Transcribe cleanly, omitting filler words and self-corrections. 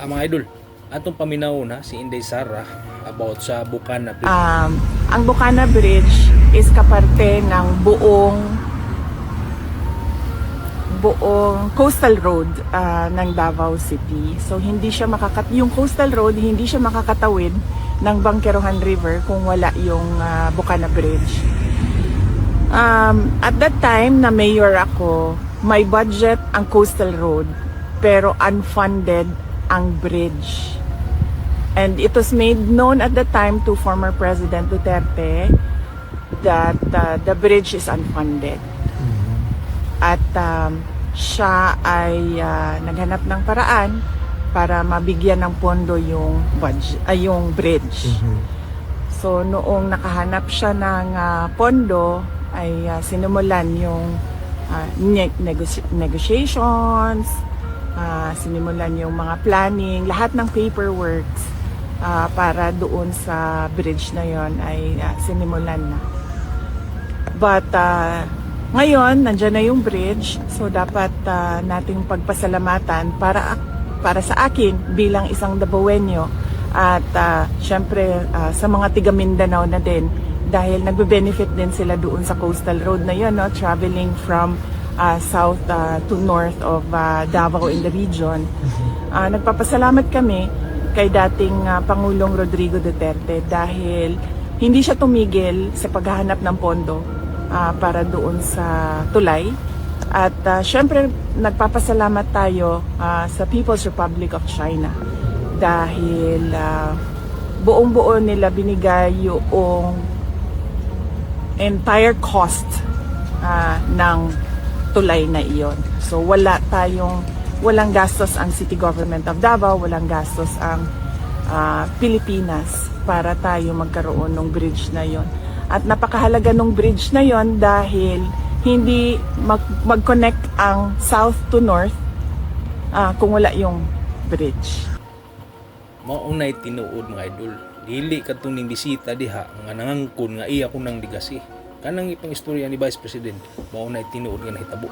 Mga idol, atong paminaw na si Inday Sara about sa Bukana Bridge. Ang Bukana Bridge is kaparte ng buong coastal road ng Davao City. So hindi siya yung coastal road hindi siya makakatawid ng Bangkerohan River kung wala yung Bukana Bridge. At that time na mayor ako, may budget ang coastal road pero unfunded ang bridge. And it was made known at the time to former President Duterte that the bridge is unfunded. At siya ay naghanap ng paraan para mabigyan ng pondo yung bridge. So noong nakahanap siya ng pondo ay sinimulan yung negotiations, sinimulan yung mga planning, lahat ng paperworks para doon sa bridge na yon ay sinimulan na. But ngayon, nandyan na yung bridge, so dapat nating pagpasalamatan para sa akin bilang isang Dabawenyo at syempre sa mga tiga Mindanao na din dahil nagbe-benefit din sila doon sa coastal road na yun, no? Traveling from south to north of Davao in the region. Nagpapasalamat kami kay dating Pangulong Rodrigo Duterte dahil hindi siya tumigil sa paghahanap ng pondo para doon sa tulay. At syempre nagpapasalamat tayo sa People's Republic of China dahil buong-buo nila binigay yung entire cost ng tulay na iyon. So walang gastos ang City Government of Davao, walang gastos ang Pilipinas para tayo magkaroon ng bridge na yon. At napakahalaga ng bridge na yon dahil hindi mag-connect ang south to north kung wala yung bridge. Maunay tinuod mga idol. Dili kadtong ning bisita diha nga nangangkon nga iya ko nang digasi. Kanang ipang istorya ni Vice President, maunay tinuod nga nahitabo.